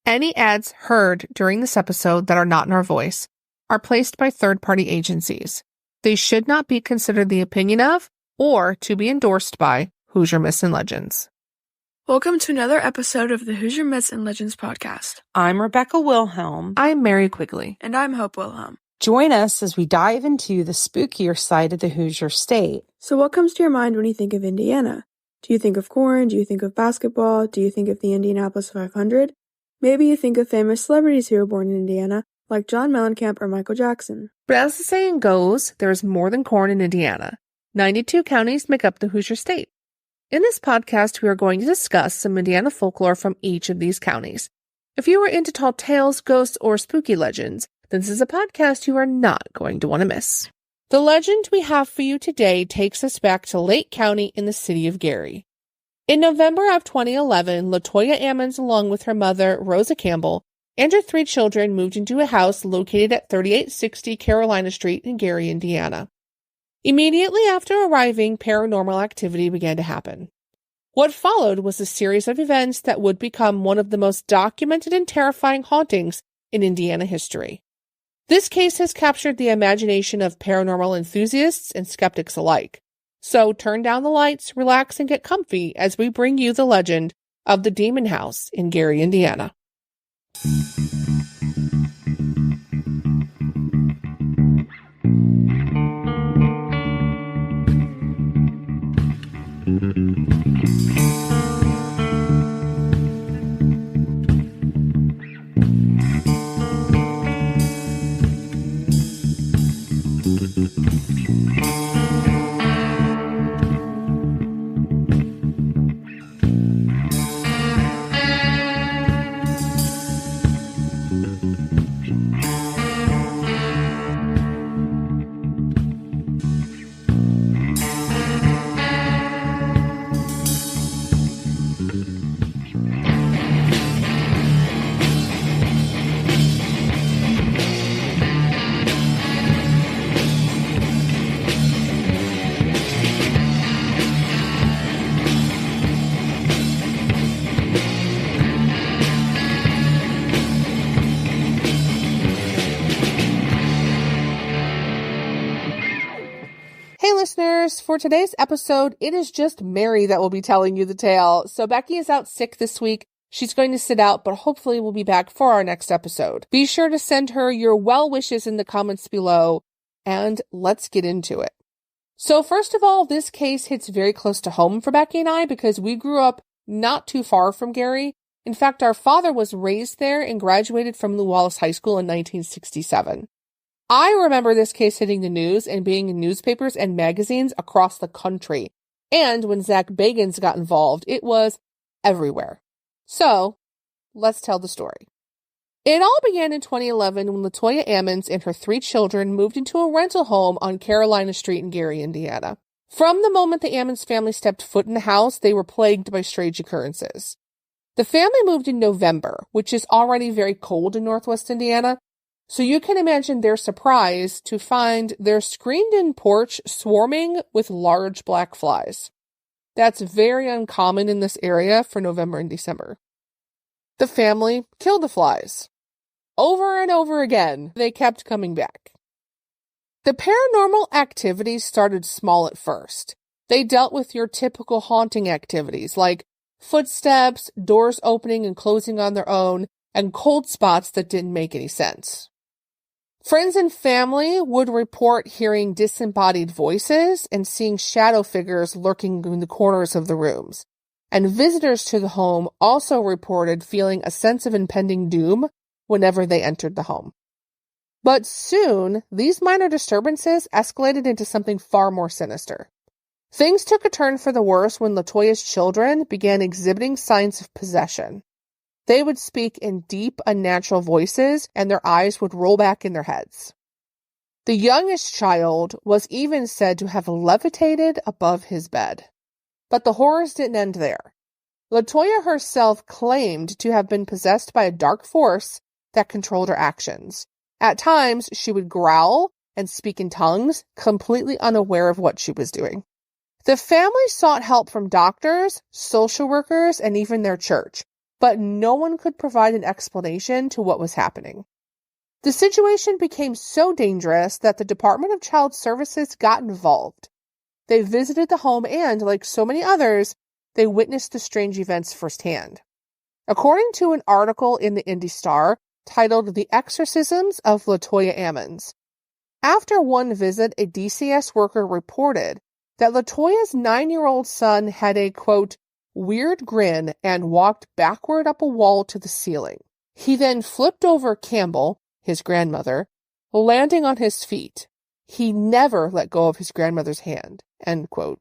Any ads heard during this episode that are not in our voice are placed by third-party agencies. They should not be considered the opinion of or to be endorsed by Hoosier Myths and Legends. Welcome to another episode of the Hoosier Myths and Legends podcast. I'm Rebecca Wilhelm. I'm Mary Quigley. And I'm Hope Wilhelm. Join us as we dive into the spookier side of the Hoosier state. So what comes to your mind when you think of Indiana? Do you think of corn? Do you think of basketball? Do you think of the Indianapolis 500? Maybe you think of famous celebrities who were born in Indiana, like John Mellencamp or Michael Jackson. But as the saying goes, there is more than corn in Indiana. 92 counties make up the Hoosier state. In this podcast, we are going to discuss some Indiana folklore from each of these counties. If you are into tall tales, ghosts, or spooky legends, then this is a podcast you are not going to want to miss. The legend we have for you today takes us back to Lake County in the city of Gary. In November of 2011, Latoya Ammons, along with her mother, Rosa Campbell, and her 3 children moved into a house located at 3860 Carolina Street in Gary, Indiana. Immediately after arriving, paranormal activity began to happen. What followed was a series of events that would become one of the most documented and terrifying hauntings in Indiana history. This case has captured the imagination of paranormal enthusiasts and skeptics alike. So turn down the lights, relax, and get comfy as we bring you the legend of the Demon House in Gary, Indiana. Hey listeners, for today's episode, it is just Mary that will be telling you the tale. So Becky is out sick this week. She's going to sit out, but hopefully will be back for our next episode. Be sure to send her your well wishes in the comments below, and let's get into it. So first of all, this case hits very close to home for Becky and I because we grew up not too far from Gary. In fact, our father was raised there and graduated from Lew Wallace High School in 1967. I remember this case hitting the news and being in newspapers and magazines across the country. And when Zach Bagans got involved, it was everywhere. So, let's tell the story. It all began in 2011 when Latoya Ammons and her 3 children moved into a rental home on Carolina Street in Gary, Indiana. From the moment the Ammons family stepped foot in the house, they were plagued by strange occurrences. The family moved in November, which is already very cold in Northwest Indiana. So you can imagine their surprise to find their screened-in porch swarming with large black flies. That's very uncommon in this area for November and December. The family killed the flies. Over and over again, they kept coming back. The paranormal activities started small at first. They dealt with your typical haunting activities like footsteps, doors opening and closing on their own, and cold spots that didn't make any sense. Friends and family would report hearing disembodied voices and seeing shadow figures lurking in the corners of the rooms. And visitors to the home also reported feeling a sense of impending doom whenever they entered the home. But soon, these minor disturbances escalated into something far more sinister. Things took a turn for the worse when Latoya's children began exhibiting signs of possession. They would speak in deep, unnatural voices, and their eyes would roll back in their heads. The youngest child was even said to have levitated above his bed. But the horrors didn't end there. Latoya herself claimed to have been possessed by a dark force that controlled her actions. At times, she would growl and speak in tongues, completely unaware of what she was doing. The family sought help from doctors, social workers, and even their church. but no one could provide an explanation to what was happening. The situation became so dangerous that the Department of Child Services got involved. They visited the home and, like so many others, they witnessed the strange events firsthand. According to an article in the Indy Star titled The Exorcisms of Latoya Ammons, after one visit, a DCS worker reported that Latoya's 9-year-old son had a, quote, weird grin and walked backward up a wall to the ceiling. He then flipped over Campbell, his grandmother, landing on his feet. He never let go of his grandmother's hand, end quote.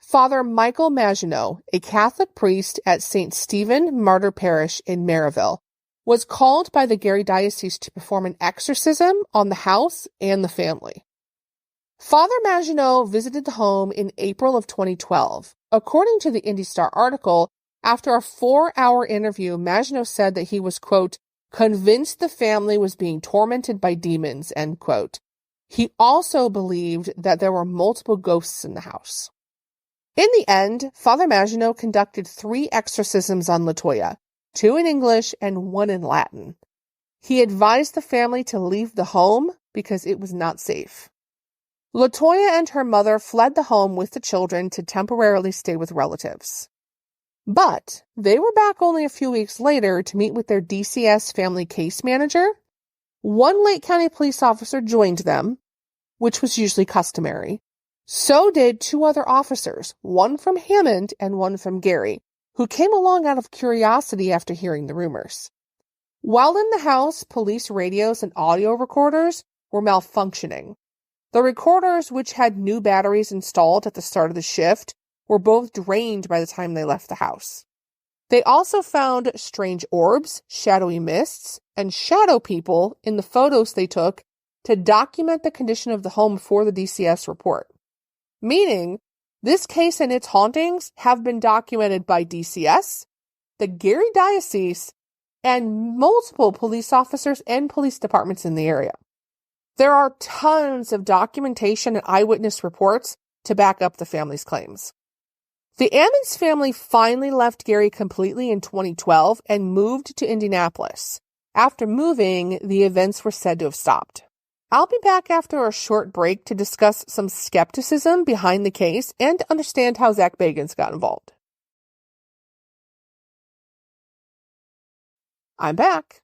Father Michael Maginot, a Catholic priest at St. Stephen Martyr Parish in Maryville, was called by the Gary Diocese to perform an exorcism on the house and the family. Father Maginot visited the home in April of 2012. According to the Indy Star article, after a 4-hour interview, Maginot said that he was, quote, convinced the family was being tormented by demons, end quote. He also believed that there were multiple ghosts in the house. In the end, Father Maginot conducted 3 exorcisms on Latoya, 2 in English and 1 in Latin. He advised the family to leave the home because it was not safe. Latoya and her mother fled the home with the children to temporarily stay with relatives. But they were back only a few weeks later to meet with their DCS family case manager. One Lake County police officer joined them, which was usually customary. So did 2 other officers, one from Hammond and one from Gary, who came along out of curiosity after hearing the rumors. While in the house, police radios and audio recorders were malfunctioning. The recorders, which had new batteries installed at the start of the shift, were both drained by the time they left the house. They also found strange orbs, shadowy mists, and shadow people in the photos they took to document the condition of the home for the DCS report. Meaning, this case and its hauntings have been documented by DCS, the Gary Diocese, and multiple police officers and police departments in the area. There are tons of documentation and eyewitness reports to back up the family's claims. The Ammons family finally left Gary completely in 2012 and moved to Indianapolis. After moving, the events were said to have stopped. I'll be back after a short break to discuss some skepticism behind the case and to understand how Zach Bagans got involved. I'm back.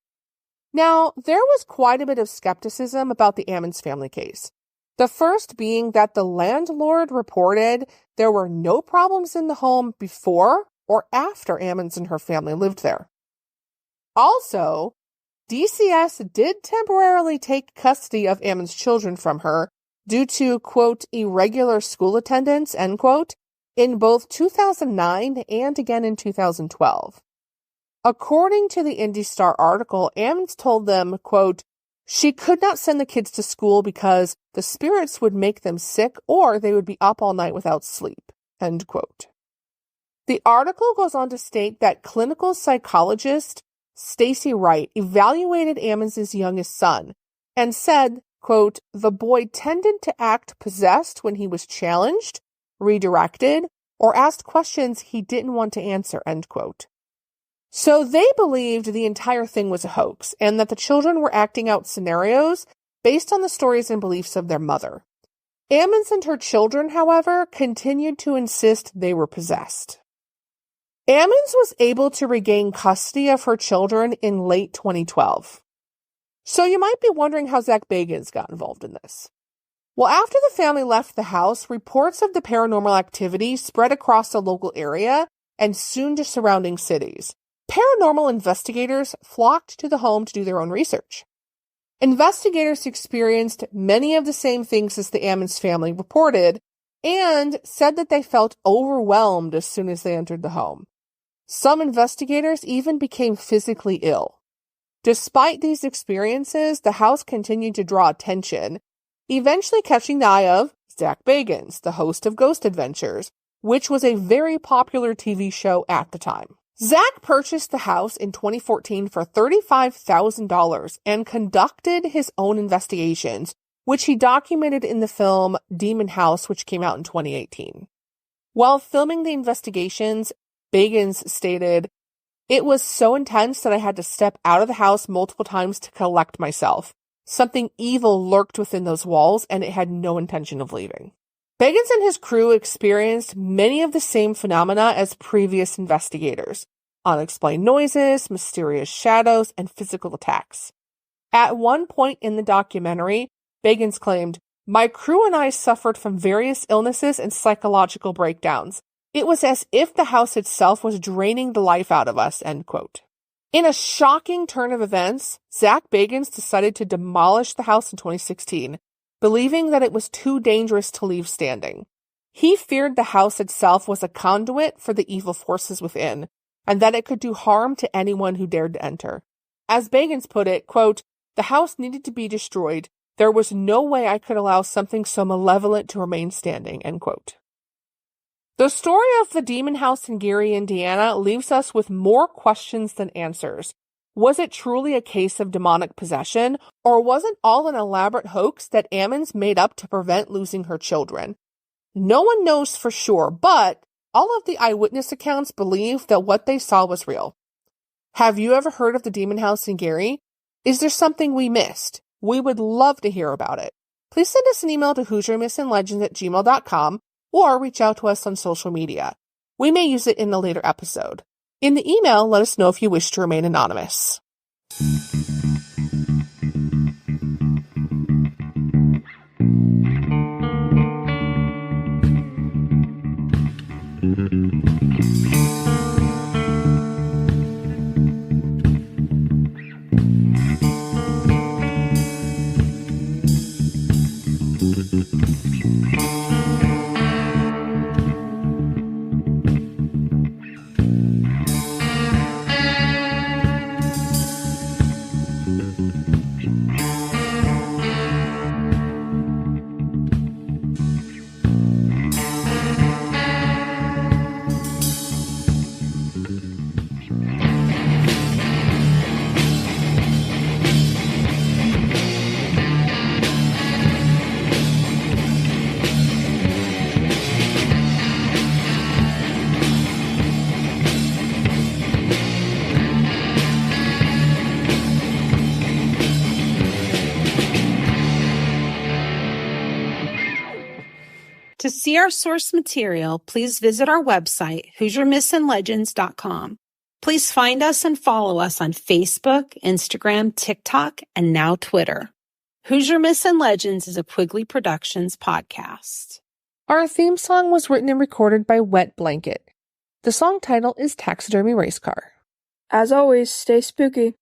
Now, there was quite a bit of skepticism about the Ammons family case. The first being that the landlord reported there were no problems in the home before or after Ammons and her family lived there. Also, DCS did temporarily take custody of Ammons' children from her due to, quote, irregular school attendance, end quote, in both 2009 and again in 2012. According to the Indy Star article, Ammons told them, quote, she could not send the kids to school because the spirits would make them sick or they would be up all night without sleep, end quote. The article goes on to state that clinical psychologist Stacy Wright evaluated Ammons' youngest son and said, quote, the boy tended to act possessed when he was challenged, redirected, or asked questions he didn't want to answer, end quote. So they believed the entire thing was a hoax and that the children were acting out scenarios based on the stories and beliefs of their mother. Ammons and her children, however, continued to insist they were possessed. Ammons was able to regain custody of her children in late 2012. So you might be wondering how Zach Bagans got involved in this. Well, after the family left the house, reports of the paranormal activity spread across the local area and soon to surrounding cities. Paranormal investigators flocked to the home to do their own research. Investigators experienced many of the same things as the Ammons family reported and said that they felt overwhelmed as soon as they entered the home. Some investigators even became physically ill. Despite these experiences, the house continued to draw attention, eventually catching the eye of Zach Bagans, the host of Ghost Adventures, which was a very popular TV show at the time. Zach purchased the house in 2014 for $35,000 and conducted his own investigations, which he documented in the film Demon House, which came out in 2018. While filming the investigations, Bagans stated, It was so intense that I had to step out of the house multiple times to collect myself. Something evil lurked within those walls, and it had no intention of leaving. Bagans and his crew experienced many of the same phenomena as previous investigators: unexplained noises, mysterious shadows, and physical attacks. At one point in the documentary, Bagans claimed, "My crew and I suffered from various illnesses and psychological breakdowns. It was as if the house itself was draining the life out of us," end quote. In a shocking turn of events, Zach Bagans decided to demolish the house in 2016, believing that it was too dangerous to leave standing. He feared the house itself was a conduit for the evil forces within, and that it could do harm to anyone who dared to enter. As Bagans put it, quote, "The house needed to be destroyed. There was no way I could allow something so malevolent to remain standing," end quote. The story of the demon house in Gary, Indiana leaves us with more questions than answers. Was it truly a case of demonic possession, or was it all an elaborate hoax that Ammons made up to prevent losing her children? No one knows for sure, but all of the eyewitness accounts believe that what they saw was real. Have you ever heard of the demon house in Gary? Is there something we missed? We would love to hear about it. Please send us an email to HoosierMythsAndLegends@gmail.com or reach out to us on social media. We may use it in a later episode. In the email, let us know if you wish to remain anonymous. To see our source material, please visit our website, HoosierMythsAndLegends.com. Please find us and follow us on Facebook, Instagram, TikTok, and now Twitter. Hoosier Myths and Legends is a Quigley Productions podcast. Our theme song was written and recorded by Wet Blanket. The song title is Taxidermy Race Car. As always, stay spooky.